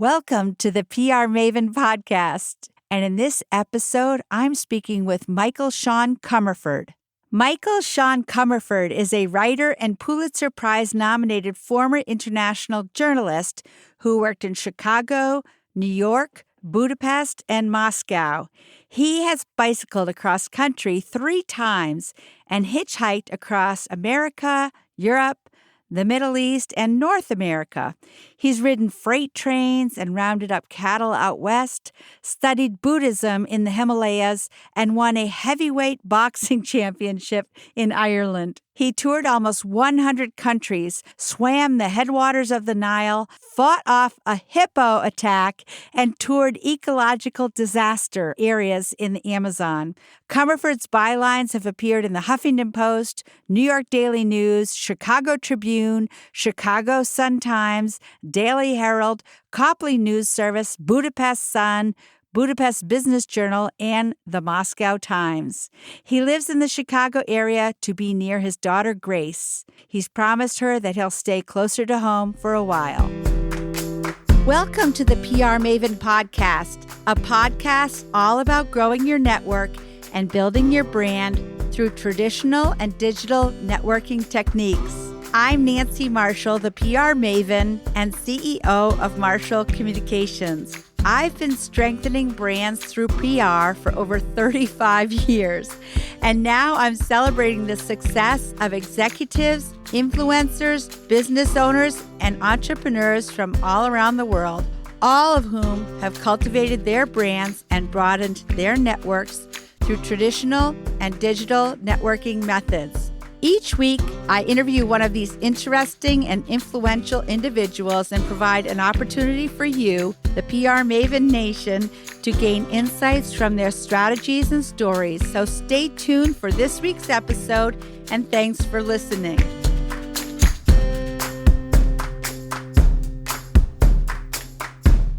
Welcome to the PR Maven podcast. And in this episode, I'm speaking with Michael Sean Comerford. Michael Sean Comerford is a writer and Pulitzer Prize-nominated former international journalist who worked in Chicago, New York, Budapest, and Moscow. He has bicycled across country 3 times and hitchhiked across America, Europe, the Middle East, and North America. He's ridden freight trains and rounded up cattle out west, studied Buddhism in the Himalayas, and won a heavyweight boxing championship in Ireland. He toured almost 100 countries, swam the headwaters of the Nile, fought off a hippo attack, and toured ecological disaster areas in the Amazon. Comerford's bylines have appeared in the Huffington Post, New York Daily News, Chicago Tribune, Chicago Sun-Times, Daily Herald, Copley News Service, Budapest Sun, Budapest Business Journal, and the Moscow Times. He lives in the Chicago area to be near his daughter, Grace. He's promised her that he'll stay closer to home for a while. Welcome to the PR Maven podcast, a podcast all about growing your network and building your brand through traditional and digital networking techniques. I'm Nancy Marshall, the PR Maven and CEO of Marshall Communications. I've been strengthening brands through PR for over 35 years, and now I'm celebrating the success of executives, influencers, business owners, and entrepreneurs from all around the world, all of whom have cultivated their brands and broadened their networks through traditional and digital networking methods. Each week, I interview one of these interesting and influential individuals and provide an opportunity for you, the PR Maven Nation, to gain insights from their strategies and stories. So stay tuned for this week's episode, and thanks for listening.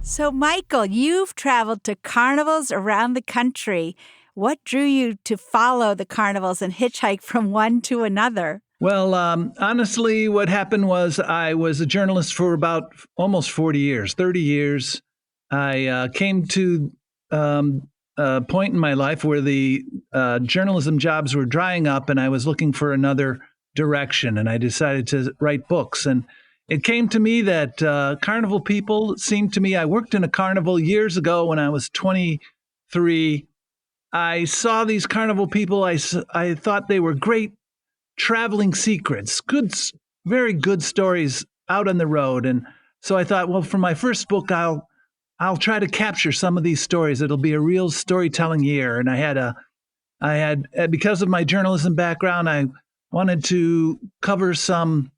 So, Michael, you've traveled to carnivals around the country. What drew you to follow the carnivals and hitchhike from one to another? Well, honestly, what happened was I was a journalist for about almost 40 years, 30 years. I came to a point in my life where the journalism jobs were drying up and I was looking for another direction, and I decided to write books. And it came to me that carnival people seemed to me, I worked in a carnival years ago when I was 23. I saw these carnival people. I thought they were great traveling secrets, very good stories out on the road. And so I thought, well, for my first book, I'll try to capture some of these stories. It'll be a real storytelling year. And I had because of my journalism background, I wanted to cover some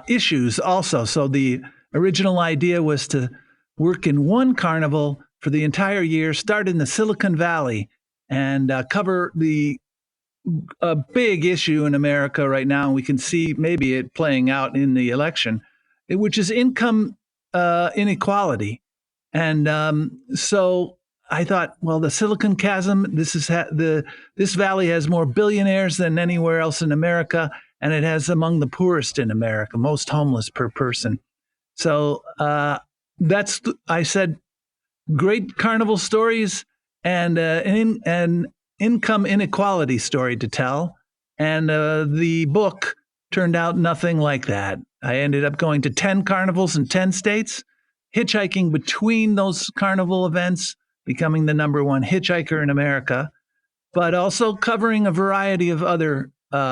issues also. So the original idea was to work in one carnival for the entire year, start in the Silicon Valley, and cover a big issue in America right now. And we can see maybe it playing out in the election, which is income inequality. And so I thought, well, the Silicon Chasm, this valley has more billionaires than anywhere else in America, and it has among the poorest in America, most homeless per person. So I said, great carnival stories and an income inequality story to tell. And the book turned out nothing like that. I ended up going to 10 carnivals in 10 states, hitchhiking between those carnival events, becoming the #1 hitchhiker in America, but also covering a variety of other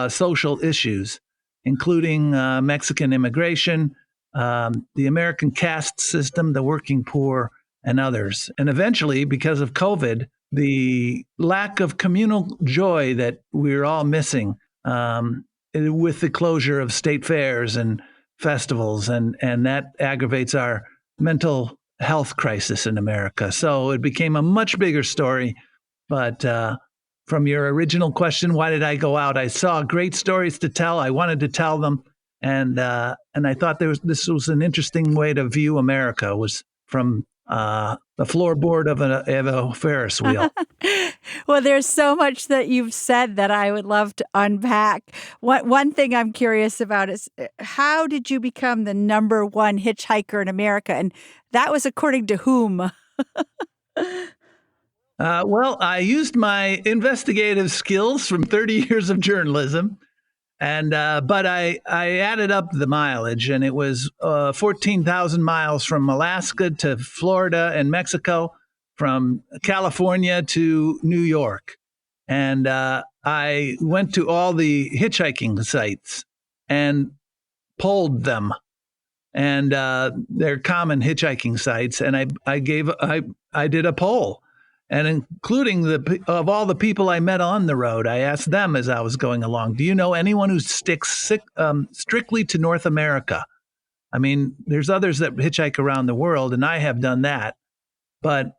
social issues, including Mexican immigration, the American caste system, the working poor, and others. And eventually, because of COVID, the lack of communal joy that we're all missing with the closure of state fairs and festivals, and that aggravates our mental health crisis in America. So it became a much bigger story. But from your original question, why did I go out? I saw great stories to tell. I wanted to tell them. And I thought this was an interesting way to view America, was from the floorboard of a Ferris wheel. Well, there's so much that you've said that I would love to unpack. One thing I'm curious about is how did you become the number one hitchhiker in America? And that was according to whom? Well, I used my investigative skills from 30 years of journalism, and but I added up the mileage, and it was 14,000 miles from Alaska to Florida and Mexico, from California to New York. And I went to all the hitchhiking sites and polled them, and they're common hitchhiking sites. And I did a poll, and including of all the people I met on the road, I asked them as I was going along, do you know anyone who sticks strictly to North America? I mean, there's others that hitchhike around the world, and I have done that. But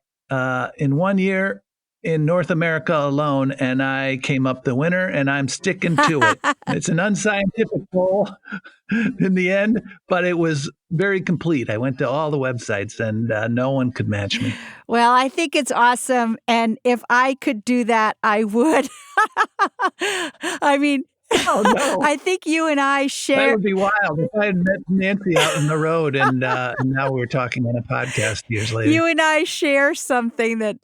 in 1 year in North America alone, and I came up the winner, and I'm sticking to it. It's an unscientific poll in the end, but it was very complete. I went to all the websites, and no one could match me. Well, I think it's awesome. And if I could do that, I would. I mean, Oh, no. I think you and I That share. would be wild if I had met Nancy out on the road, and now we're talking on a podcast years later. You and I share something that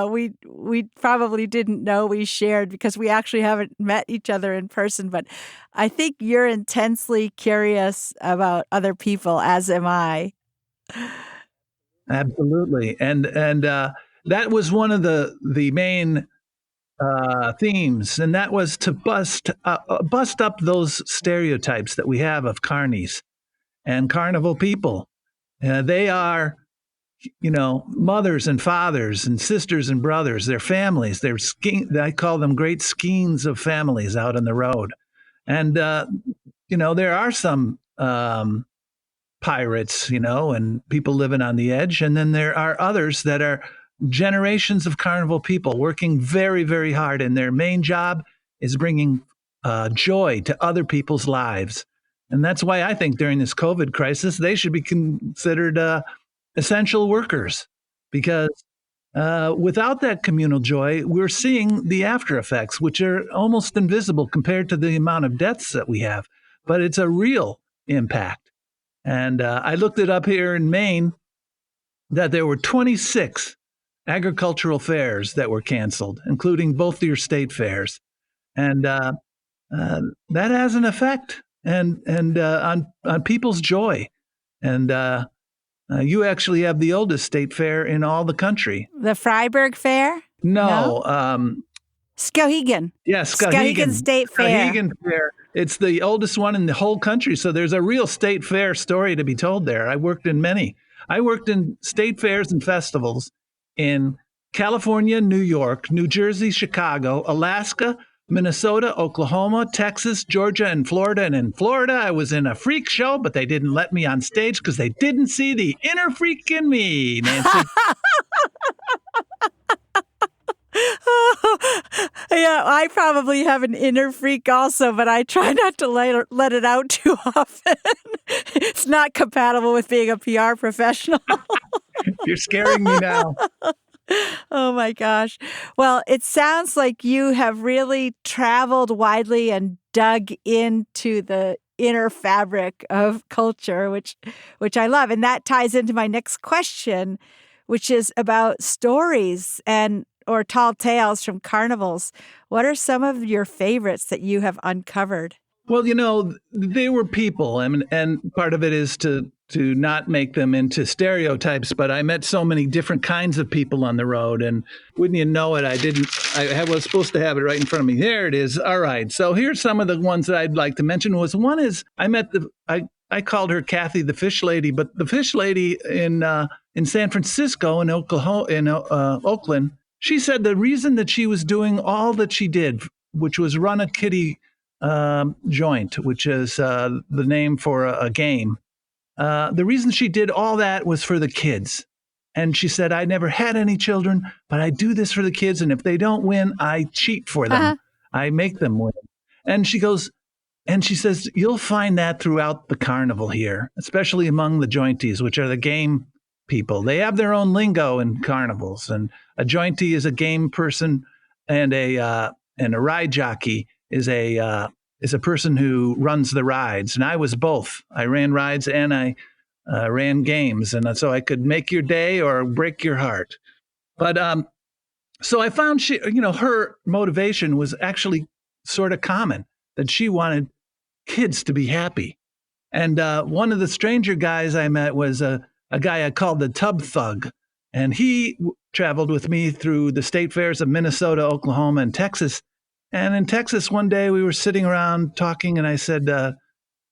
we probably didn't know we shared because we actually haven't met each other in person. But I think you're intensely curious about other people, as am I. Absolutely, and that was one of the main themes, and that was to bust up those stereotypes that we have of carnies and carnival people. They are, mothers and fathers and sisters and brothers. They're families. I call them great skeins of families out on the road, and there are some pirates, and people living on the edge, and then there are others that are generations of carnival people working very, very hard, and their main job is bringing joy to other people's lives. And that's why I think during this COVID crisis, they should be considered essential workers, because without that communal joy, we're seeing the after effects, which are almost invisible compared to the amount of deaths that we have. But it's a real impact. And I looked it up here in Maine that there were 26 agricultural fairs that were canceled, including both your state fairs, and that has an effect and on people's joy. And you actually have the oldest state fair in all the country. The Freiburg Fair? No, Skowhegan. Yes, Skowhegan State Fair. Skowhegan Fair. It's the oldest one in the whole country, so there's a real state fair story to be told there. I worked in many. I worked in state fairs and festivals in California, New York, New Jersey, Chicago, Alaska, Minnesota, Oklahoma, Texas, Georgia, and Florida. And in Florida, I was in a freak show, but they didn't let me on stage because they didn't see the inner freak in me, Nancy. Yeah, I probably have an inner freak also, but I try not to let it out too often. It's not compatible with being a PR professional. You're scaring me now. Oh my gosh. Well, it sounds like you have really traveled widely and dug into the inner fabric of culture, which I love. And that ties into my next question, which is about stories or tall tales from carnivals. What are some of your favorites that you have uncovered? Well, they were people, and part of it is to not make them into stereotypes. But I met so many different kinds of people on the road, and wouldn't you know it, I was supposed to have it right in front of me. There it is. All right. So here's some of the ones that I'd like to mention. One is I met I called her Kathy the Fish Lady, but the Fish Lady in San Francisco in Oakland. She said the reason that she was doing all that she did, which was run a kiddie joint, which is the name for a game. The reason she did all that was for the kids. And she said, I never had any children, but I do this for the kids. And if they don't win, I cheat for them. I make them win. And she says, you'll find that throughout the carnival here, especially among the jointies, which are the game people. They have their own lingo in carnivals, and a jointee is a game person, and a ride jockey is a person who runs the rides. And I was both. I ran rides and I ran games, and so I could make your day or break your heart. But so I found her motivation was actually sort of common, that she wanted kids to be happy. And one of the stranger guys I met was a guy I called the Tub Thug. And he traveled with me through the state fairs of Minnesota, Oklahoma, and Texas. And in Texas, one day we were sitting around talking, and I said,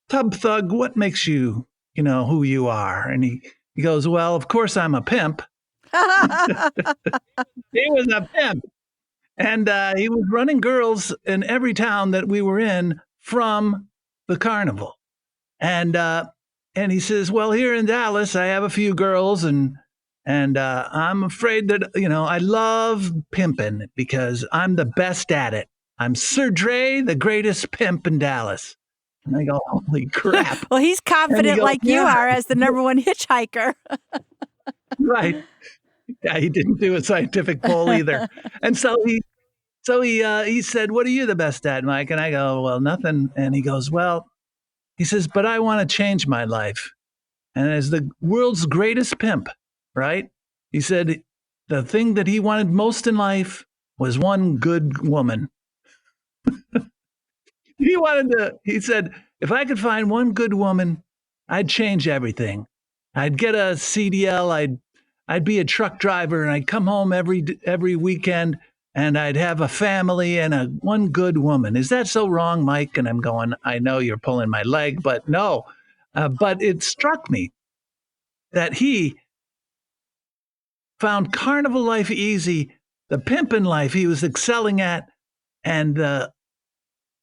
Tub Thug, what makes you, who you are? And he goes, well, of course I'm a pimp. He was a pimp. And he was running girls in every town that we were in from the carnival. And he says, well, here in Dallas, I have a few girls, and I'm afraid that, I love pimping because I'm the best at it. I'm Sir Dre, the greatest pimp in Dallas. And I go, holy crap. Well, he's confident like you are as the number one hitchhiker. Right. Yeah, he didn't do a scientific poll either. And so he said, what are you the best at, Mike? And I go, well, nothing. And he goes, well, he says, but I want to change my life. And as the world's greatest pimp, right? He said the thing that he wanted most in life was one good woman. He said, if I could find one good woman, I'd change everything. I'd get a CDL. I'd be a truck driver, and I'd come home every weekend, and I'd have a family and one good woman. Is that so wrong, Mike? And I'm going, I know you're pulling my leg, but no. But it struck me that he found carnival life easy, the pimpin' life he was excelling at, and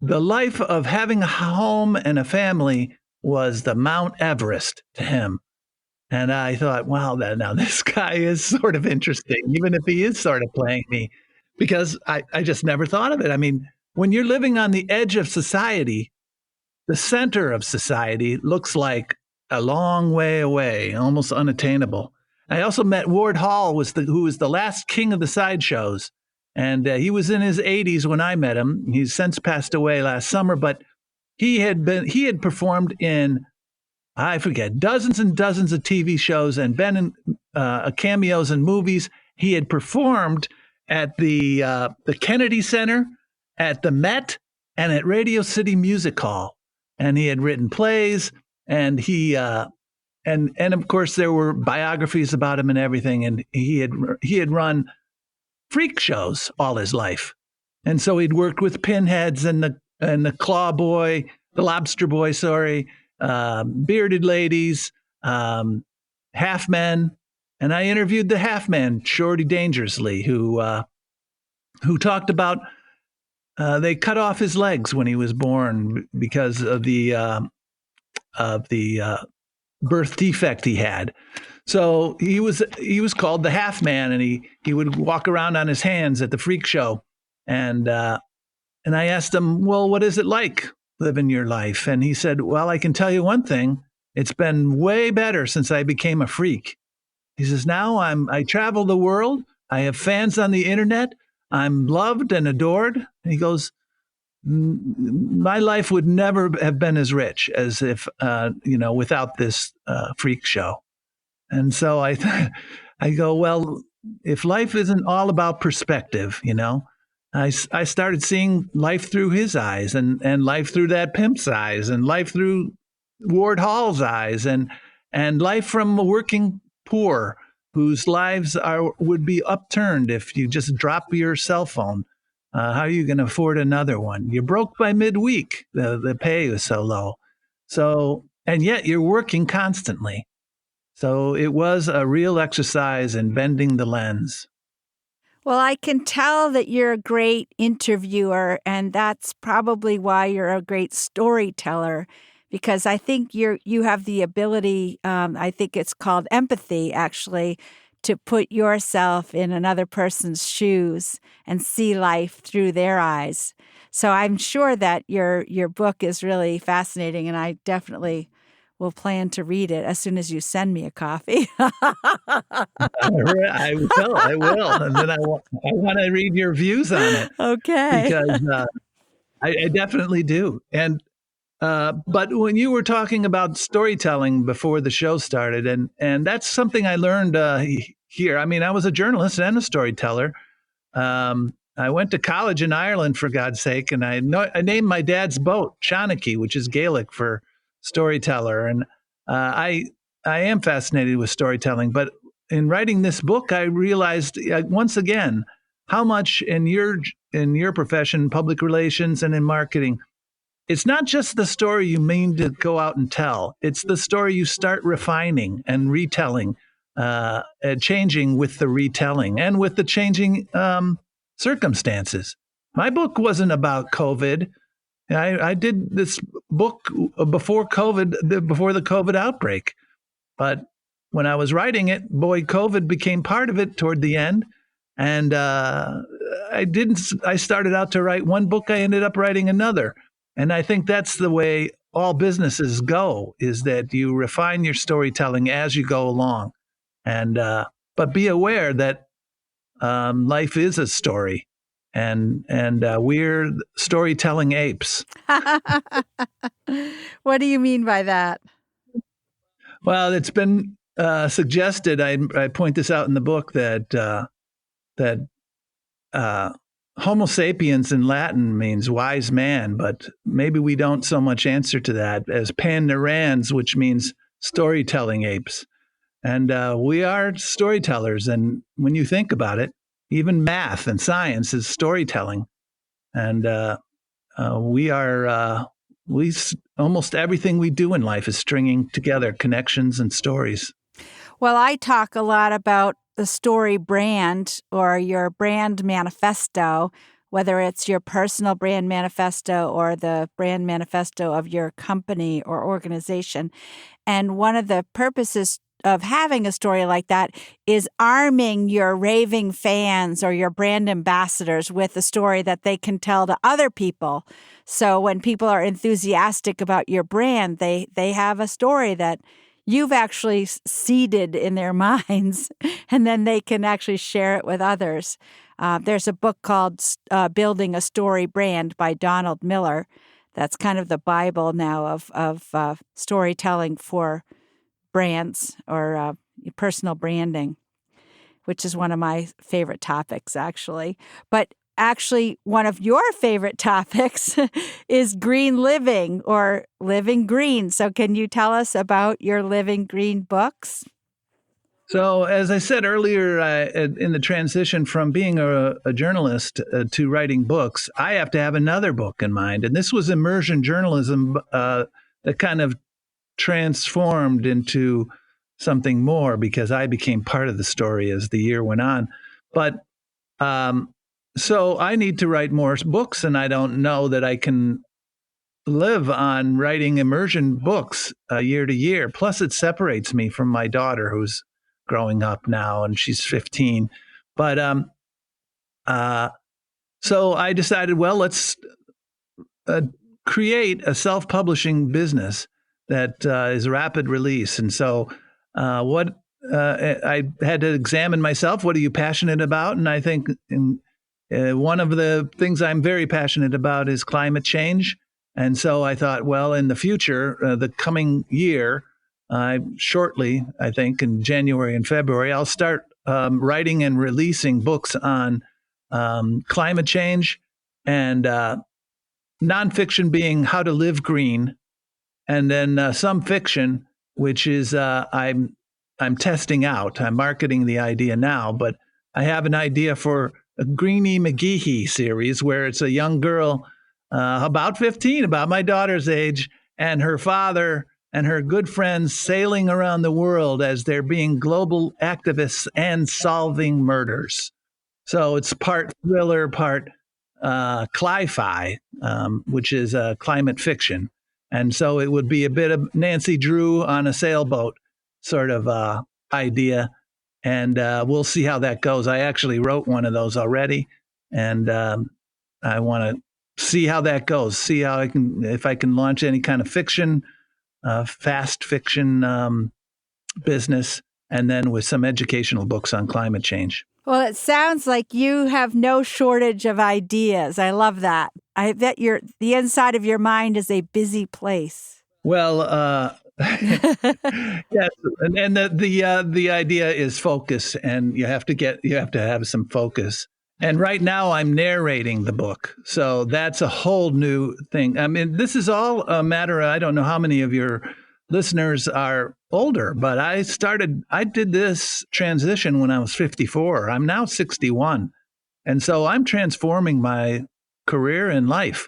the life of having a home and a family was the Mount Everest to him. And I thought, wow, now this guy is sort of interesting, even if he is sort of playing me, because I just never thought of it. I mean, when you're living on the edge of society, the center of society looks like a long way away, almost unattainable. I also met Ward Hall, who was the last king of the sideshows. And he was in his 80s when I met him. He's since passed away last summer, but he had performed in, I forget, dozens and dozens of TV shows and been in cameos in movies. He had performed at the Kennedy Center, at the Met, and at Radio City Music Hall. And he had written plays, and he and of course there were biographies about him and everything. And he had run freak shows all his life, and so he'd worked with pinheads and the claw boy, the lobster boy, bearded ladies, half men, and I interviewed the half man, Shorty Dangerously, who talked about they cut off his legs when he was born because of the birth defect he had. So he was called the half man, and he would walk around on his hands at the freak show, and I asked him, well, what is it like living your life? And he said, well, I can tell you one thing. It's been way better since I became a freak. He says, now I travel the world. I have fans on the internet. I'm loved and adored. And he goes, my life would never have been as rich as if, without this freak show. And so I go, well, if life isn't all about perspective, I started seeing life through his eyes, and life through that pimp's eyes, and life through Ward Hall's eyes, and life from a working poor whose lives would be upturned if you just drop your cell phone. How are you going to afford another one? You're broke by midweek. The pay is so low. So, and yet you're working constantly. So it was a real exercise in bending the lens. Well, I can tell that you're a great interviewer, and that's probably why you're a great storyteller, because I think you have the ability, I think it's called empathy, actually, to put yourself in another person's shoes and see life through their eyes. So I'm sure that your book is really fascinating, and I definitely will plan to read it as soon as you send me a copy. I will. And then I want to read your views on it Okay. because I definitely do. And but when you were talking about storytelling before the show started, and that's something I learned here. I mean, I was a journalist and a storyteller. I went to college in Ireland, for God's sake, and I named my dad's boat Shanachie, which is Gaelic for storyteller. And I am fascinated with storytelling. But in writing this book, I realized once again how much in your profession, public relations, and in marketing, it's not just the story you mean to go out and tell. It's the story you start refining and retelling, changing with the retelling and with the changing circumstances. My book wasn't about COVID. I did this book before COVID, before the COVID outbreak. But when I was writing it, boy, COVID became part of it toward the end. And I started out to write one book. I ended up writing another. And I think that's the way all businesses go, is that you refine your storytelling as you go along. And, but be aware that life is a story, and we're storytelling apes. What do you mean by that? Well, it's been suggested. I point this out in the book that Homo sapiens in Latin means wise man, but maybe we don't so much answer to that as pan neurans, which means storytelling apes. And we are storytellers. And when you think about it, even math and science is storytelling. And almost everything we do in life is stringing together connections and stories. Well, I talk a lot about the story brand or your brand manifesto, whether it's your personal brand manifesto or the brand manifesto of your company or organization. And one of the purposes of having a story like that is arming your raving fans or your brand ambassadors with a story that they can tell to other people. So when people are enthusiastic about your brand, they have a story that you've actually seeded in their minds, and then they can actually share it with others. There's a book called Building a Story Brand by Donald Miller. That's kind of the Bible now of storytelling for brands or personal branding, which is one of my favorite topics, actually. But actually, one of your favorite topics is green living or living green. So can you tell us about your Living Green books? So, as I said earlier, in the transition from being a journalist to writing books, I have to have another book in mind. And this was immersion journalism that kind of transformed into something more because I became part of the story as the year went on. But so I need to write more books, and I don't know that I can live on writing immersion books year to year. Plus, it separates me from my daughter, who's growing up now, and she's 15. But so I decided, well, let's create a self-publishing business that is rapid release. And so I had to examine myself. What are you passionate about? And I think one of the things I'm very passionate about is climate change. And so I thought, well, in the future, the coming year, shortly, I think in January and February, I'll start writing and releasing books on climate change and nonfiction being how to live green, and then some fiction, which is I'm testing out. I'm marketing the idea now, but I have an idea for a Greenie McGeehee series where it's a young girl about 15, about my daughter's age, and her father and her good friends sailing around the world as they're being global activists and solving murders. So it's part thriller, part cli-fi, which is climate fiction. And so it would be a bit of Nancy Drew on a sailboat sort of idea. And we'll see how that goes. I actually wrote one of those already. And I want to see how that goes, see how if I can launch any kind of fiction fast fiction business, and then with some educational books on climate change. Well, it sounds like you have no shortage of ideas. I love that. I bet the inside of your mind is a busy place. Well, yes, and the idea is focus, and you have to have some focus. And right now, I'm narrating the book, so that's a whole new thing. I mean, this is all a matter of, I don't know how many of your listeners are older, but I did this transition when I was 54. I'm now 61, and so I'm transforming my career and life,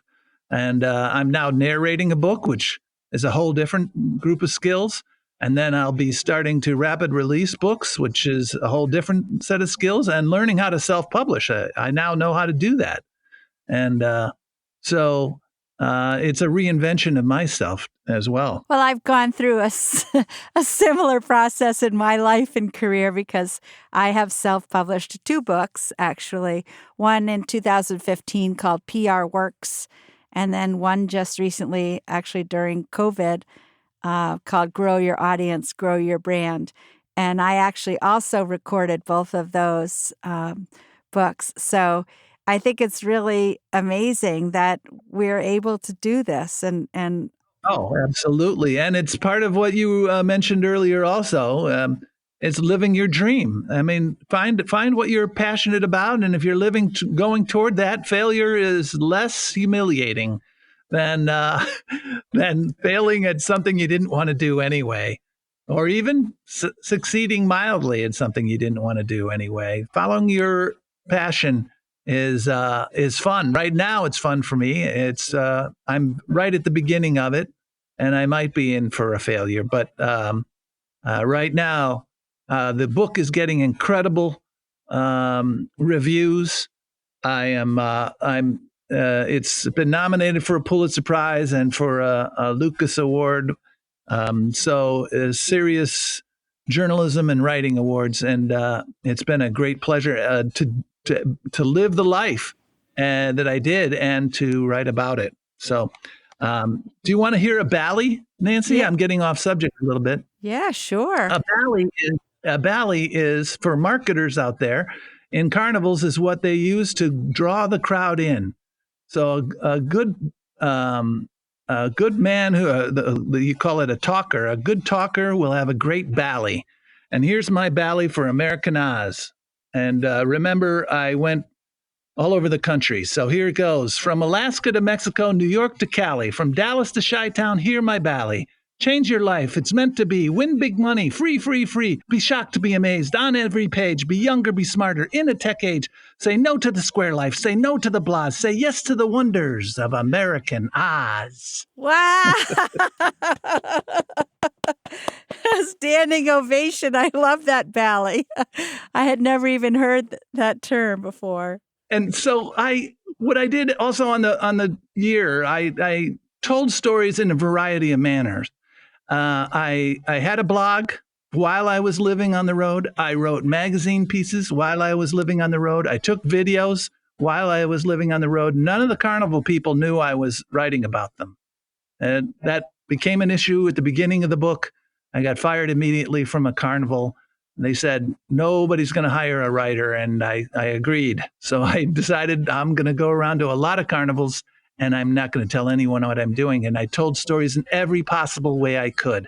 and I'm now narrating a book, which is a whole different group of skills. And then I'll be starting to rapid release books, which is a whole different set of skills, and learning how to self-publish. I now know how to do that. And so it's a reinvention of myself as well. Well, I've gone through a similar process in my life and career because I have self-published 2 books, actually. One in 2015 called PR Works, and then one just recently, actually during COVID, called Grow Your Audience, Grow Your Brand. And I actually also recorded both of those books. So I think it's really amazing that we're able to do this. And Oh, absolutely. And it's part of what you mentioned earlier also. It's living your dream. I mean, find what you're passionate about. And if you're going toward that, failure is less humiliating than than failing at something you didn't want to do anyway, or even succeeding mildly at something you didn't want to do anyway. Following your passion is fun. Right now, it's fun for me. I'm right at the beginning of it, and I might be in for a failure. But right now, the book is getting incredible reviews. It's been nominated for a Pulitzer Prize and for a Lucas Award. So serious journalism and writing awards, and it's been a great pleasure to live the life that I did and to write about it. So, do you want to hear a bally, Nancy? Yeah. I'm getting off subject a little bit. yeah, sure. A bally is for marketers out there. In carnivals, is what they use to draw the crowd in. So a good man who you call it a talker. A good talker will have a great bally. And here's my bally for American Oz. And remember, I went all over the country. So here it goes. From Alaska to Mexico, New York to Cali, from Dallas to Chi-Town, hear my bally. Change your life. It's meant to be. Win big money. Free, free, free. Be shocked to be amazed. On every page. Be younger, be smarter. In a tech age. Say no to the square life. Say no to the blahs. Say yes to the wonders of American Oz. Wow. Standing ovation. I love that bally. I had never even heard that term before. And so what I did also on the year, I told stories in a variety of manners. I had a blog while I was living on the road. I wrote magazine pieces while I was living on the road. I took videos while I was living on the road. None of the carnival people knew I was writing about them. And that became an issue at the beginning of the book. I got fired immediately from a carnival. They said, nobody's going to hire a writer. And I agreed. So I decided I'm going to go around to a lot of carnivals and I'm not going to tell anyone what I'm doing. And I told stories in every possible way I could.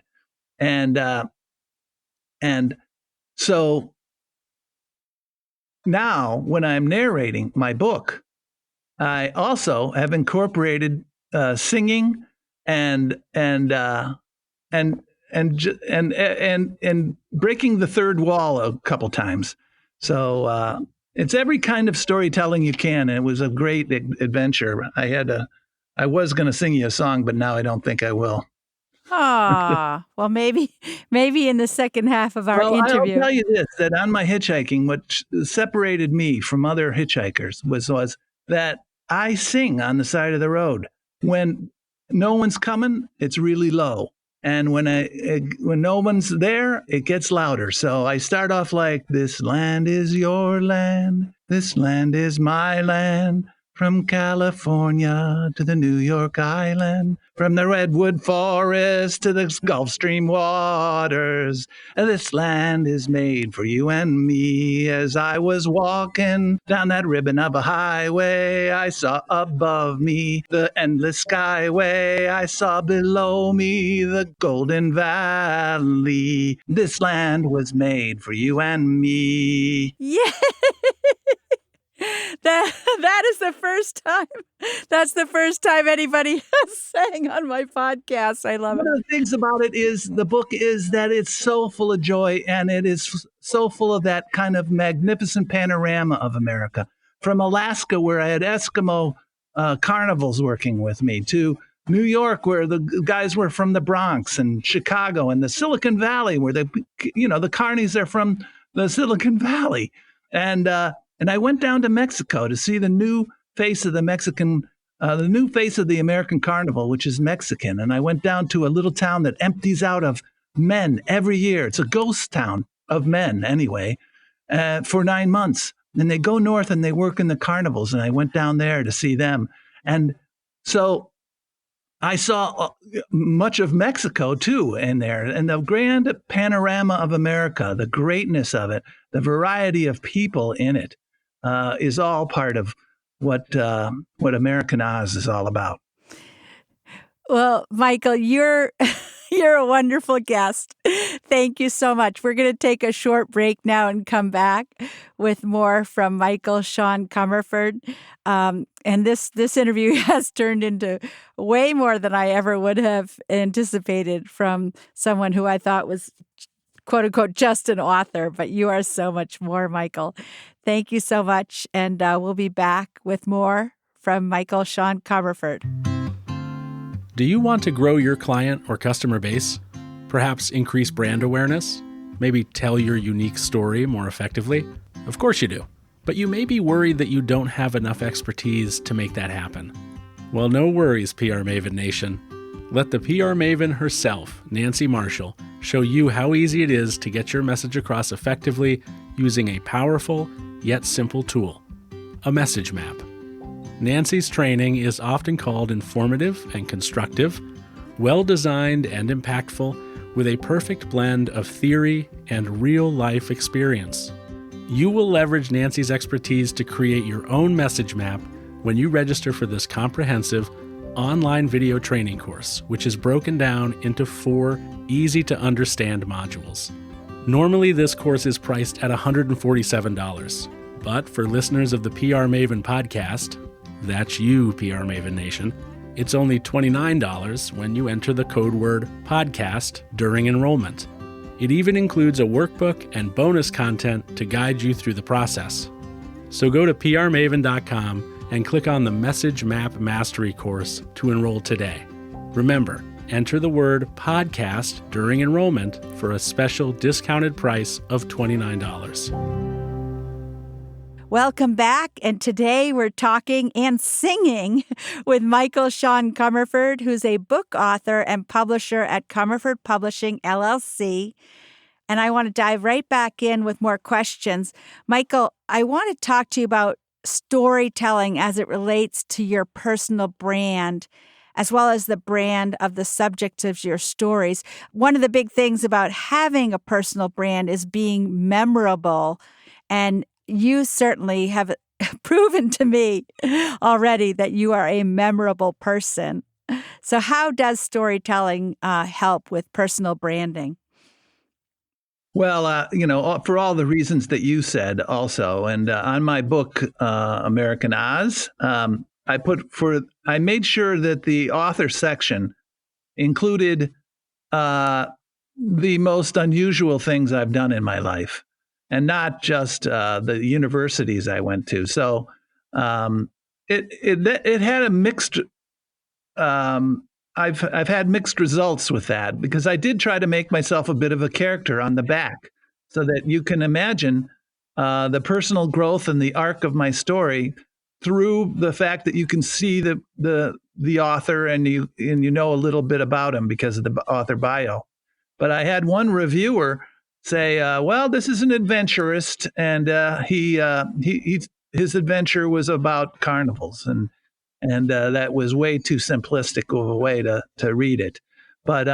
And so now when I'm narrating my book, I also have incorporated singing and breaking the third wall a couple times. So it's every kind of storytelling you can. And it was a great adventure. I was going to sing you a song, but now I don't think I will. Ah, well, maybe in the second half of our interview. I'll tell you this, that on my hitchhiking, what separated me from other hitchhikers was that I sing on the side of the road. When no one's coming, it's really low. And when no one's there, it gets louder. So I start off like, this land is your land. This land is my land. From California to the New York Island. From the redwood forest to the Gulf Stream waters, this land is made for you and me. As I was walking down that ribbon of a highway, I saw above me the endless skyway. I saw below me the golden valley. This land was made for you and me. Yeah. That is the first time. That's the first time anybody has sang on my podcast. I love it. One of the things about it is the book is that it's so full of joy, and it is so full of that kind of magnificent panorama of America. From Alaska, where I had Eskimo carnivals working with me, to New York, where the guys were from the Bronx, and Chicago, and the Silicon Valley, where the carnies are from the Silicon Valley. And I went down to Mexico to see the new face of the American Carnival, which is Mexican. And I went down to a little town that empties out of men every year. It's a ghost town of men, anyway, for 9 months. And they go north and they work in the carnivals. And I went down there to see them. And so I saw much of Mexico, too, in there. And the grand panorama of America, the greatness of it, the variety of people in it, is all part of what American Oz is all about. Well, Michael, you're a wonderful guest. Thank you so much. We're going to take a short break now and come back with more from Michael Sean Comerford. And this interview has turned into way more than I ever would have anticipated from someone who I thought was, quote unquote, just an author. But you are so much more, Michael. Thank you so much. And we'll be back with more from Michael Sean Comerford. Do you want to grow your client or customer base? Perhaps increase brand awareness? Maybe tell your unique story more effectively? Of course you do. But you may be worried that you don't have enough expertise to make that happen. Well, no worries, PR Maven Nation. Let the PR Maven herself, Nancy Marshall, show you how easy it is to get your message across effectively using a powerful yet simple tool, a message map. Nancy's training is often called informative and constructive, well-designed and impactful, with a perfect blend of theory and real-life experience. You will leverage Nancy's expertise to create your own message map when you register for this comprehensive online video training course, which is broken down into 4 easy-to-understand modules. Normally, this course is priced at $147, but for listeners of the PR Maven podcast, that's you, PR Maven Nation, it's only $29 when you enter the code word podcast during enrollment. It even includes a workbook and bonus content to guide you through the process. So go to prmaven.com and click on the Message Map Mastery course to enroll today. Remember, enter the word podcast during enrollment for a special discounted price of $29. Welcome back, and today we're talking and singing with Michael Sean Comerford, who's a book author and publisher at Comerford Publishing, LLC. And I want to dive right back in with more questions. Michael, I want to talk to you about storytelling as it relates to your personal brand, as well as the brand of the subjects of your stories. One of the big things about having a personal brand is being memorable, and you certainly have proven to me already that you are a memorable person. So how does storytelling help with personal branding? Well, for all the reasons that you said also, and on my book, American Oz, I made sure that the author section included the most unusual things I've done in my life, and not just the universities I went to. So it had a mixed. I've had mixed results with that, because I did try to make myself a bit of a character on the back, so that you can imagine the personal growth and the arc of my story through the fact that you can see the author and you know a little bit about him because of the author bio. But I had one reviewer say, "Well, this is an adventurist, and his adventure was about carnivals." And and that was way too simplistic of a way to read it. But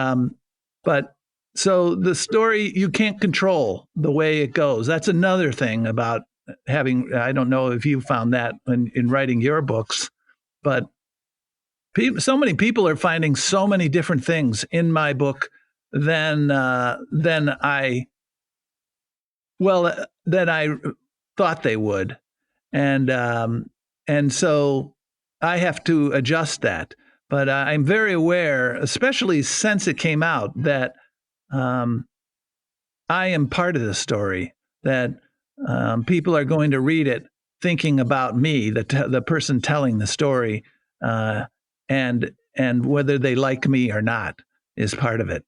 so the story, you can't control the way it goes. That's another thing about having. I don't know if you found that in writing your books, but so many people are finding so many different things in my book than I than I thought they would, and so I have to adjust that. But I'm very aware, especially since it came out, that um, I am part of the story. That people are going to read it thinking about me, the person telling the story, uh, and whether they like me or not is part of it.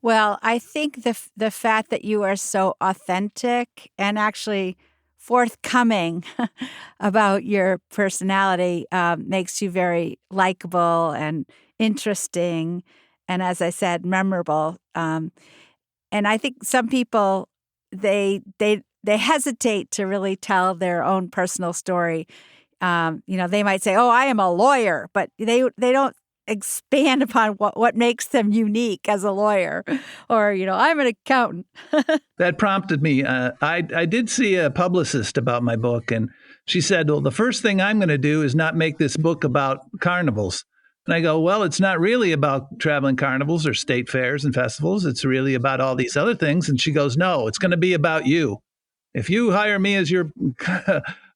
Well, I think the fact that you are so authentic and actually forthcoming about your personality makes you very likable and interesting, and as I said, memorable. And I think some people they hesitate to really tell their own personal story. They might say, "Oh, I am a lawyer," but they don't expand upon what makes them unique as a lawyer, or I'm an accountant. That prompted me. I did see a publicist about my book, and she said, "Well, the first thing I'm going to do is not make this book about carnivals." And I go, "Well, it's not really about traveling carnivals or state fairs and festivals. It's really about all these other things." And she goes, "No, it's going to be about you. If you hire me as your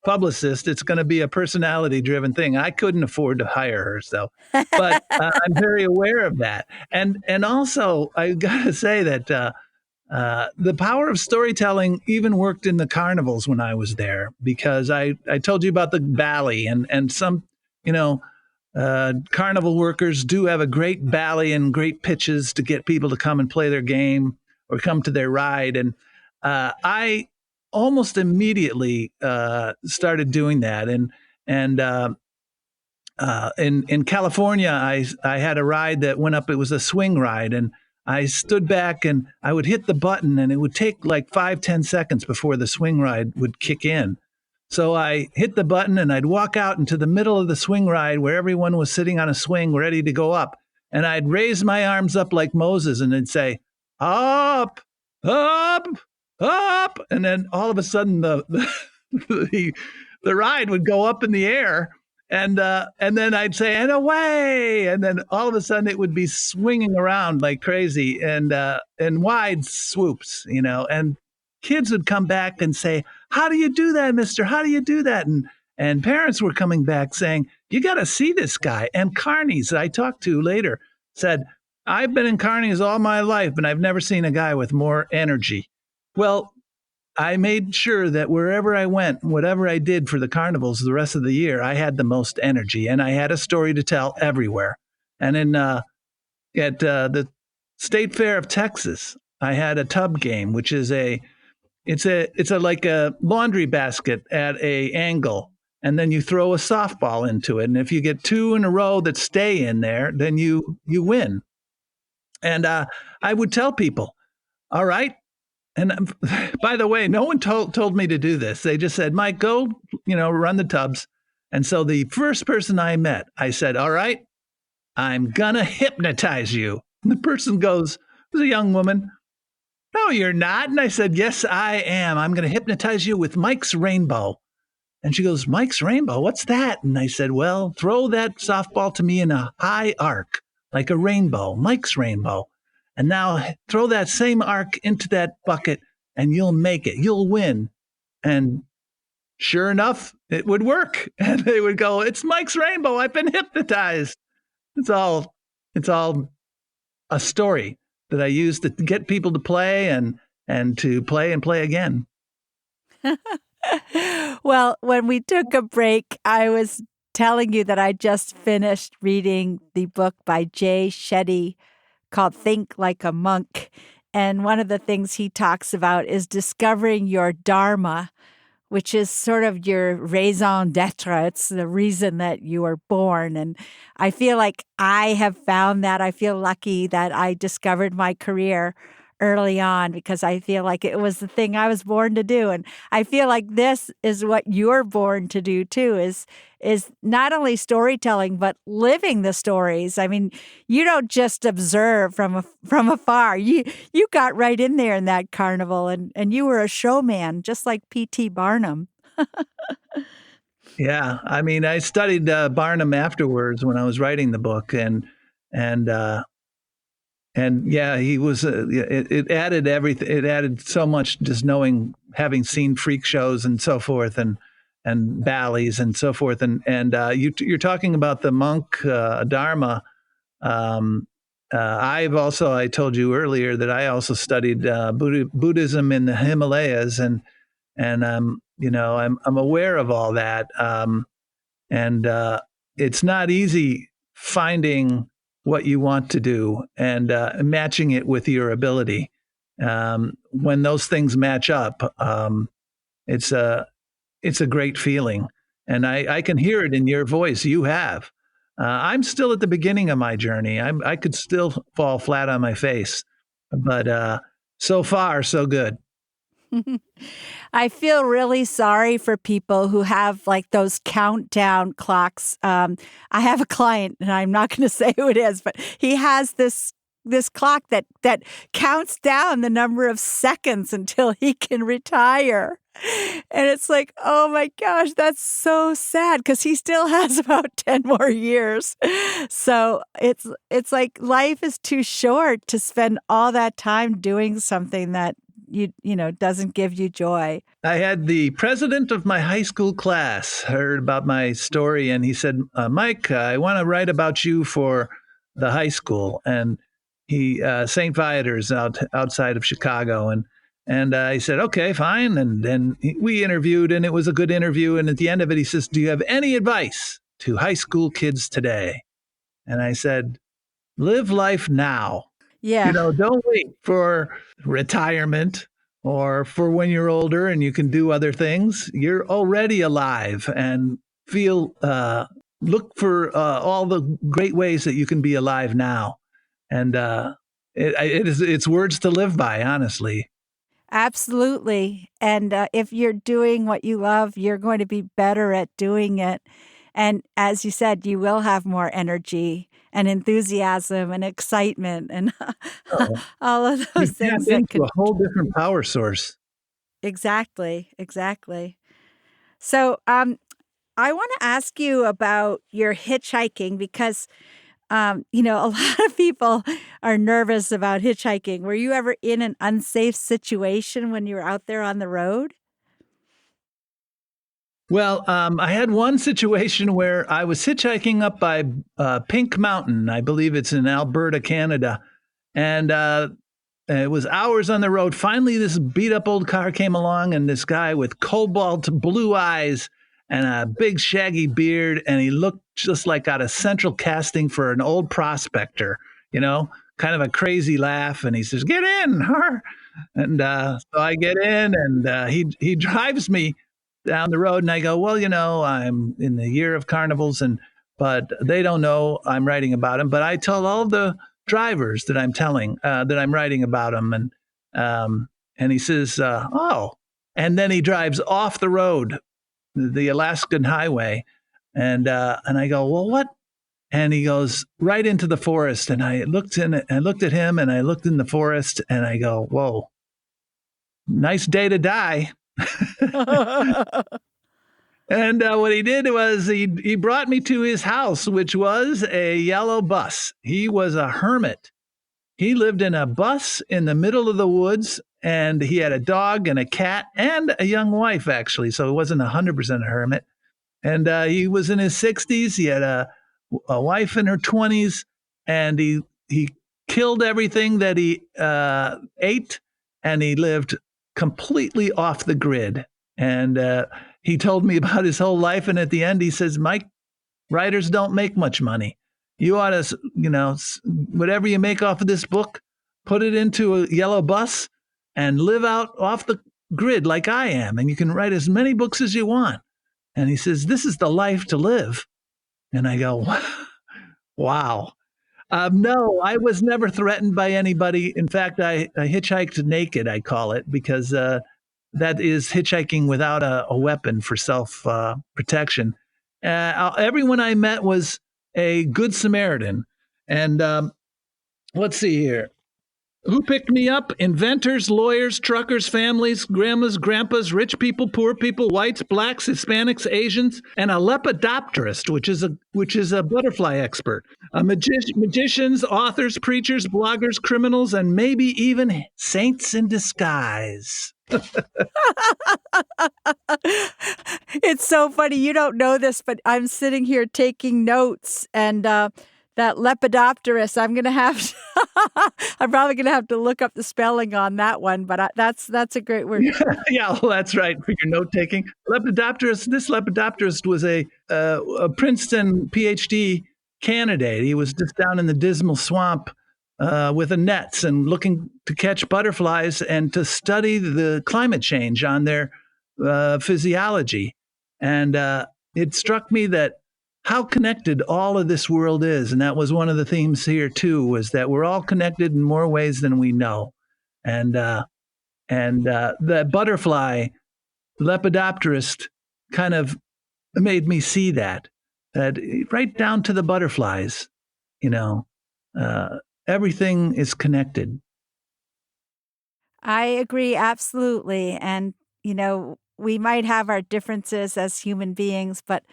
publicist, it's going to be a personality driven thing." I couldn't afford to hire her, so, but I'm very aware of that. And also, I got to say that the power of storytelling even worked in the carnivals when I was there, because I told you about the bally, and some, you know, carnival workers do have a great bally and great pitches to get people to come and play their game or come to their ride. And I almost immediately started doing that. And in California, I had a ride that went up. It was a swing ride, and I stood back and I would hit the button, and it would take like 5-10 seconds before the swing ride would kick in. So I hit the button and I'd walk out into the middle of the swing ride where everyone was sitting on a swing ready to go up. And I'd raise my arms up like Moses and then say, "Up, up, up." And then all of a sudden the ride would go up in the air. And then I'd say, "And away." And then all of a sudden it would be swinging around like crazy, and wide swoops, and kids would come back and say, "How do you do that, mister? How do you do that?" And parents were coming back saying, "You got to see this guy." And carnies that I talked to later said, "I've been in carnies all my life, and I've never seen a guy with more energy." Well, I made sure that wherever I went, whatever I did for the carnivals the rest of the year, I had the most energy, and I had a story to tell everywhere. And at the State Fair of Texas, I had a tub game, which is it's a like a laundry basket at a angle, and then you throw a softball into it, and if you get two in a row that stay in there, then you win. And I would tell people, "All right." And by the way, no one told me to do this. They just said, "Mike, go, run the tubs." And so the first person I met, I said, "All right, I'm gonna hypnotize you." And the person goes, it was a young woman, "No, you're not." And I said, "Yes, I am. I'm gonna hypnotize you with Mike's Rainbow." And she goes, "Mike's Rainbow? What's that?" And I said, "Well, throw that softball to me in a high arc, like a rainbow, Mike's Rainbow. And now throw that same arc into that bucket and you'll make it. You'll win." And sure enough, it would work. And they would go, "It's Mike's Rainbow. I've been hypnotized." It's all a story that I use to get people to play and to play and play again. Well, when we took a break, I was telling you that I just finished reading the book by Jay Shetty called Think Like a Monk. And one of the things he talks about is discovering your dharma, which is sort of your raison d'etre. It's the reason that you were born. And I feel like I have found that. I feel lucky that I discovered my career early on because I feel like it was the thing I was born to do. And I feel like this is what you're born to do too, is not only storytelling, but living the stories. I mean, you don't just observe from afar. You got right in there in that carnival and you were a showman, just like P.T. Barnum. Yeah, I mean, I studied Barnum afterwards when I was writing the book, and yeah, he was. It added everything. It added so much just knowing, having seen freak shows and so forth, and ballets and so forth, and you're talking about the monk Dharma. Um, I told you earlier that I also studied Buddhism in the Himalayas, and I'm aware of all that. And it's not easy finding what you want to do and matching it with your ability. When those things match up, it's a great feeling, and I can hear it in your voice. You have. I'm still at the beginning of my journey. I could still fall flat on my face, but so far so good. I feel really sorry for people who have like those countdown clocks. I have a client, and I'm not going to say who it is, but he has this clock that counts down the number of seconds until he can retire. And it's like, oh my gosh, that's so sad because he still has about 10 more years. So it's like life is too short to spend all that time doing something that doesn't give you joy. I had the president of my high school class heard about my story, and he said, Mike, I want to write about you for the high school. And he, St. Viator's outside of Chicago. And I said, okay, fine. And then we interviewed, and it was a good interview. And at the end of it, he says, do you have any advice to high school kids today? And I said, live life now. Yeah. Don't wait for retirement or for when you're older and you can do other things. You're already alive, and look for all the great ways that you can be alive now. And it's words to live by, honestly. Absolutely. And if you're doing what you love, you're going to be better at doing it. And as you said, you will have more energy and enthusiasm and excitement and Oh, all of those you things tap that into could. a whole different power source. Exactly. Exactly. So I want to ask you about your hitchhiking because, a lot of people are nervous about hitchhiking. Were you ever in an unsafe situation when you were out there on the road? Well, I had one situation where I was hitchhiking up by Pink Mountain. I believe it's in Alberta, Canada. And it was hours on the road. Finally, this beat up old car came along, and this guy with cobalt blue eyes and a big shaggy beard. And he looked just like out of central casting for an old prospector, kind of a crazy laugh. And he says, get in. And so I get in, and he drives me down the road, and I go, well, I'm in the year of carnivals, but they don't know I'm writing about them. But I tell all the drivers that I'm telling that I'm writing about them, and he says, oh, and then he drives off the road, the Alaskan highway, and I go, well, what? And he goes right into the forest, and I looked at him, and I looked in the forest, and I go, whoa, nice day to die. And what he did was he brought me to his house, which was a yellow bus. He was a hermit. He lived in a bus in the middle of the woods, and he had a dog and a cat and a young wife, actually. So he wasn't 100% a hermit. And he was in his 60s. He had a wife in her 20s, and he killed everything that he ate, and he lived completely off the grid. And he told me about his whole life. And at the end, he says, Mike, writers don't make much money. You ought to, whatever you make off of this book, put it into a yellow bus and live out off the grid like I am. And you can write as many books as you want. And he says, this is the life to live. And I go, wow. No, I was never threatened by anybody. In fact, I hitchhiked naked, I call it, because that is hitchhiking without a weapon for self protection. Everyone I met was a good Samaritan. And let's see here. Who picked me up? Inventors, lawyers, truckers, families, grandmas, grandpas, rich people, poor people, whites, blacks, Hispanics, Asians, and a lepidopterist, which is a butterfly expert. Magicians, authors, preachers, bloggers, criminals, and maybe even saints in disguise. It's so funny. You don't know this, but I'm sitting here taking notes, and that lepidopterist, I'm going to have to I'm probably going to have to look up the spelling on that one, but that's a great word. Yeah, well, that's right for your note taking. This lepidopterist was a Princeton PhD candidate. He was just down in the dismal swamp with a nets and looking to catch butterflies and to study the climate change on their physiology. And it struck me that how connected all of this world is. And that was one of the themes here too, was that we're all connected in more ways than we know. And the butterfly lepidopterist kind of made me see that right down to the butterflies, everything is connected. I agree absolutely. And, we might have our differences as human beings, but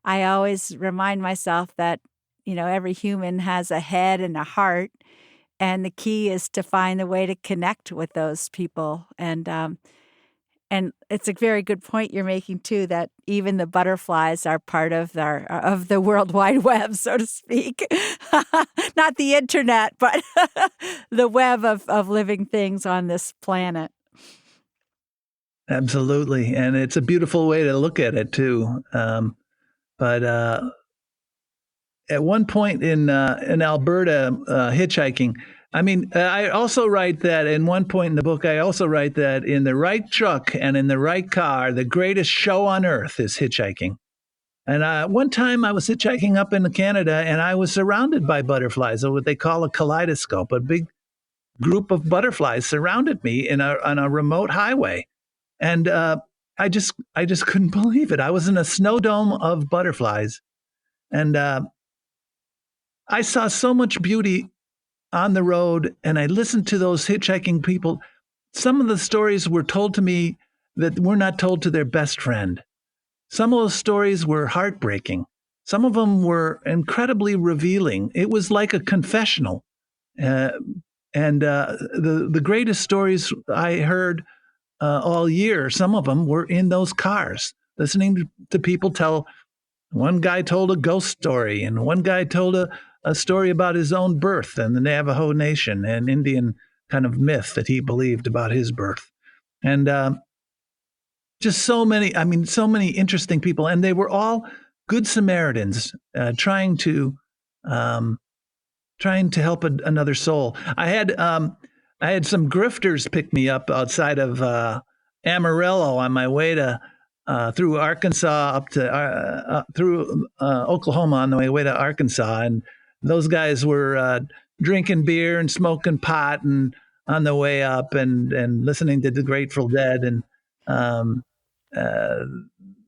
I always remind myself that, every human has a head and a heart, and the key is to find a way to connect with those people. And it's a very good point you're making too, that even the butterflies are part of the World Wide Web, so to speak. Not the internet, but the web of living things on this planet. Absolutely, and it's a beautiful way to look at it too. But at one point in Alberta, hitchhiking, I also write that in one point in the book, I also write that in the right truck and in the right car, the greatest show on earth is hitchhiking. And one time I was hitchhiking up in Canada and I was surrounded by butterflies, or what they call a kaleidoscope. A big group of butterflies surrounded me on a remote highway. And I just couldn't believe it. I was in a snow dome of butterflies. And I saw so much beauty on the road, and I listened to those hitchhiking people. Some of the stories were told to me that were not told to their best friend. Some of those stories were heartbreaking. Some of them were incredibly revealing. It was like a confessional. The greatest stories I heard all year, some of them were in those cars, listening to people tell. One guy told a ghost story, and one guy told a story about his own birth and the Navajo Nation, an Indian kind of myth that he believed about his birth. And just so many interesting people. And they were all good Samaritans trying to help another soul. I had some grifters pick me up outside of Amarillo on my way to through Arkansas up to through Oklahoma on the way to Arkansas, and those guys were drinking beer and smoking pot and on the way up and listening to the Grateful Dead, and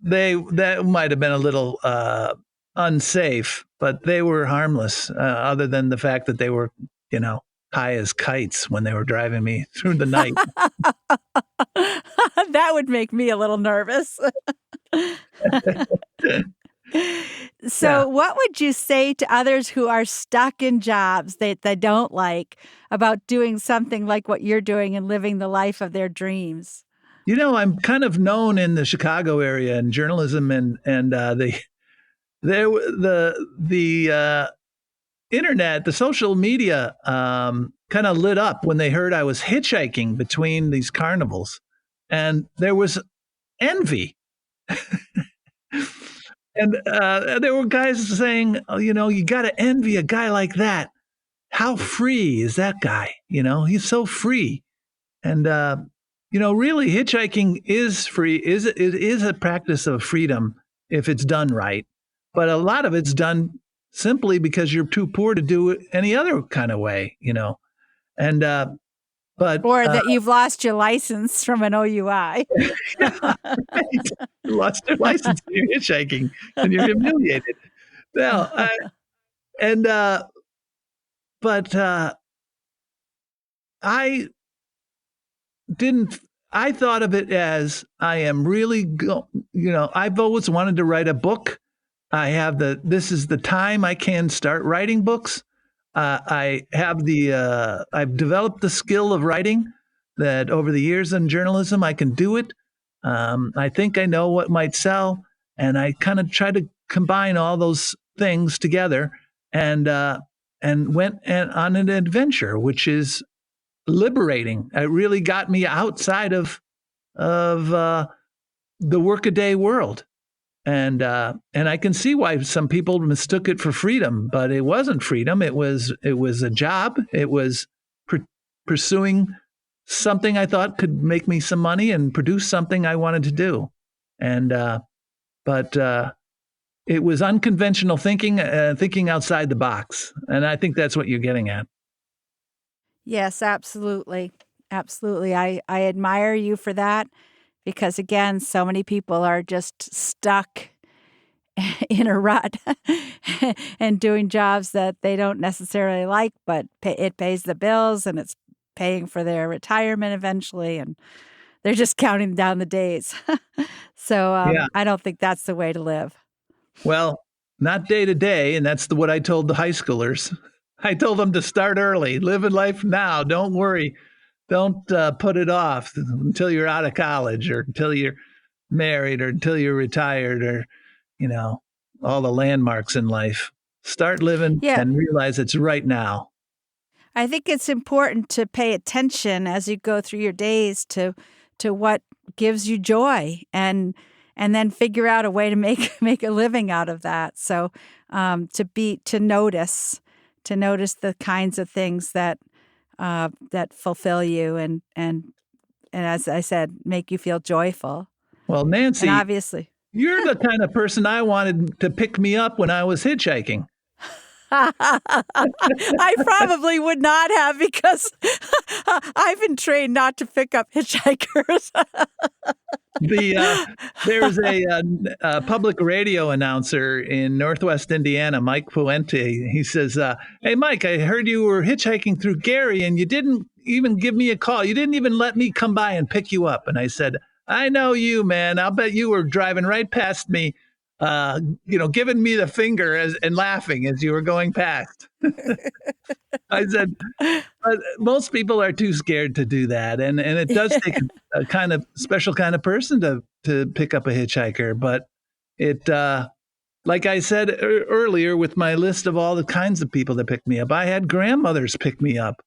that might have been a little unsafe, but they were harmless, other than the fact that they were, high as kites when they were driving me through the night. That would make me a little nervous. So what would you say to others who are stuck in jobs that they don't like about doing something like what you're doing and living the life of their dreams? I'm kind of known in the Chicago area in journalism, and the internet, the social media kind of lit up when they heard I was hitchhiking between these carnivals, and there was envy. And there were guys saying, you got to envy a guy like that. How free is that guy? He's so free. And, really hitchhiking is free. It is a practice of freedom if it's done right. But a lot of it's done simply because you're too poor to do it any other kind of way, And but Or that you've lost your license from an OUI. yeah, right. You lost your license and you're hitchhiking and you're humiliated. Well, and but I didn't. I thought of it as I am really I've always wanted to write a book. This is the time I can start writing books. I've developed the skill of writing that over the years in journalism, I can do it. I think I know what might sell, and I kind of try to combine all those things together and went on an adventure, which is liberating. It really got me outside of the workaday world. And I can see why some people mistook it for freedom, but it wasn't freedom. It was a job. It was pursuing something I thought could make me some money and produce something I wanted to do. And but it was unconventional thinking, thinking outside the box. And I think that's what you're getting at. Yes, absolutely. Absolutely. I admire you for that because, again, so many people are just stuck in a rut and doing jobs that they don't necessarily like, but it pays the bills and it's paying for their retirement eventually, and they're just counting down the days. So Yeah. I don't think that's the way to live. Well, not day to day, and that's what I told the high schoolers. I told them to start early, live in life now. Don't worry. Don't put it off until you're out of college or until you're married or until you're retired or, all the landmarks in life. Start living and realize it's right now. I think it's important to pay attention as you go through your days to what gives you joy and then figure out a way to make a living out of that. So to notice the kinds of things that fulfill you and as I said, make you feel joyful. Well, Nancy, and obviously, you're the kind of person I wanted to pick me up when I was hitchhiking. I probably would not have because I've been trained not to pick up hitchhikers. There's a public radio announcer in Northwest Indiana, Mike Puente. He says, "Hey, Mike, I heard you were hitchhiking through Gary and you didn't even give me a call. You didn't even let me come by and pick you up." And I said, "I know you, man. I'll bet you were driving right past me, giving me the finger and laughing as you were going past." I said, but most people are too scared to do that. And it does take a kind of special kind of person to pick up a hitchhiker. But it, like I said earlier with my list of all the kinds of people that pick me up, I had grandmothers pick me up,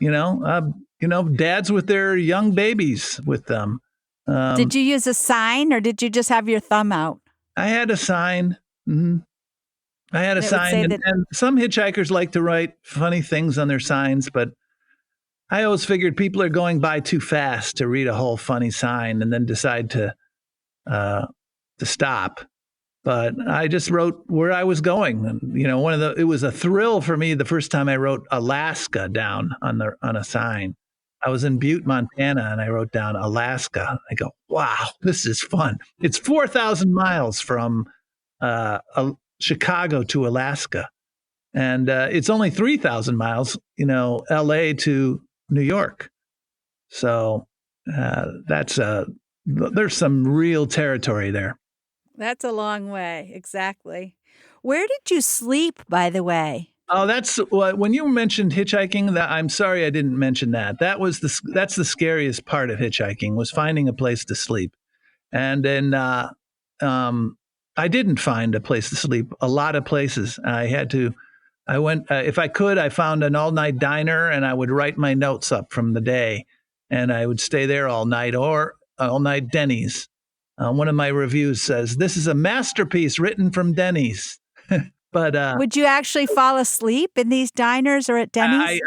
dads with their young babies with them. Did you use a sign or did you just have your thumb out? I had a sign. Mm-hmm. I had a sign, and some hitchhikers like to write funny things on their signs, but I always figured people are going by too fast to read a whole funny sign and then decide to stop. But I just wrote where I was going, and it was a thrill for me the first time I wrote Alaska down on a sign. I was in Butte, Montana, and I wrote down Alaska. I go, wow, this is fun. It's 4,000 miles from Chicago to Alaska. And it's only 3,000 miles, LA to New York. So there's some real territory there. That's a long way. Exactly. Where did you sleep, by the way? Oh, that's when you mentioned hitchhiking. I'm sorry I didn't mention that. That's the scariest part of hitchhiking was finding a place to sleep. And then I didn't find a place to sleep. A lot of places I went, if I could, I found an all-night diner and I would write my notes up from the day and I would stay there all night, or all-night Denny's. One of my reviews says, "This is a masterpiece written from Denny's." But would you actually fall asleep in these diners or at Denny's?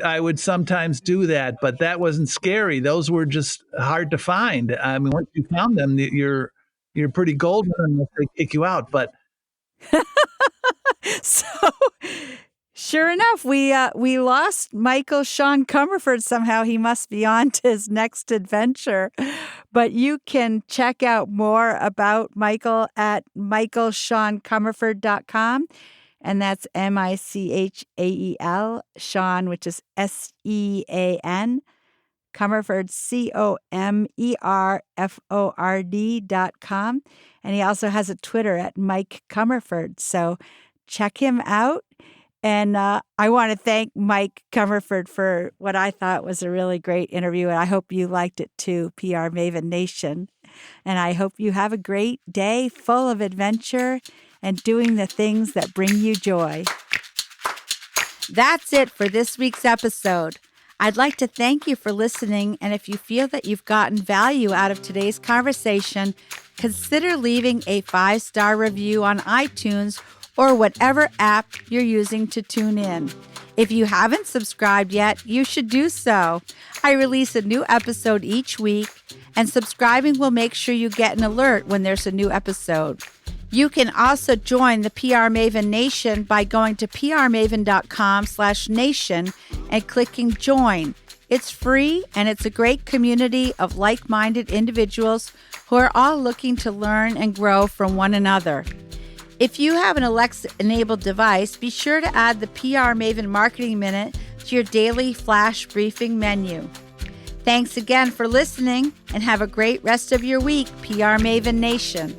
I would sometimes do that, but that wasn't scary. Those were just hard to find. I mean, once you found them, you're pretty golden unless they kick you out. But So sure enough, we lost Michael Sean Comerford somehow. He must be on to his next adventure. But you can check out more about Michael at michaelseancomerford.com. And that's Michael, Sean, which is Sean, Comerford, Comerford.com. And he also has a Twitter at Mike Comerford. So check him out. And I want to thank Mike Comerford for what I thought was a really great interview. And I hope you liked it too, PR Maven Nation. And I hope you have a great day full of adventure and doing the things that bring you joy. That's it for this week's episode. I'd like to thank you for listening, and if you feel that you've gotten value out of today's conversation, consider leaving a 5-star review on iTunes or whatever app you're using to tune in. If you haven't subscribed yet, you should do so. I release a new episode each week, and subscribing will make sure you get an alert when there's a new episode. You can also join the PR Maven Nation by going to prmaven.com/nation and clicking join. It's free, and it's a great community of like-minded individuals who are all looking to learn and grow from one another. If you have an Alexa-enabled device, be sure to add the PR Maven Marketing Minute to your daily flash briefing menu. Thanks again for listening, and have a great rest of your week, PR Maven Nation.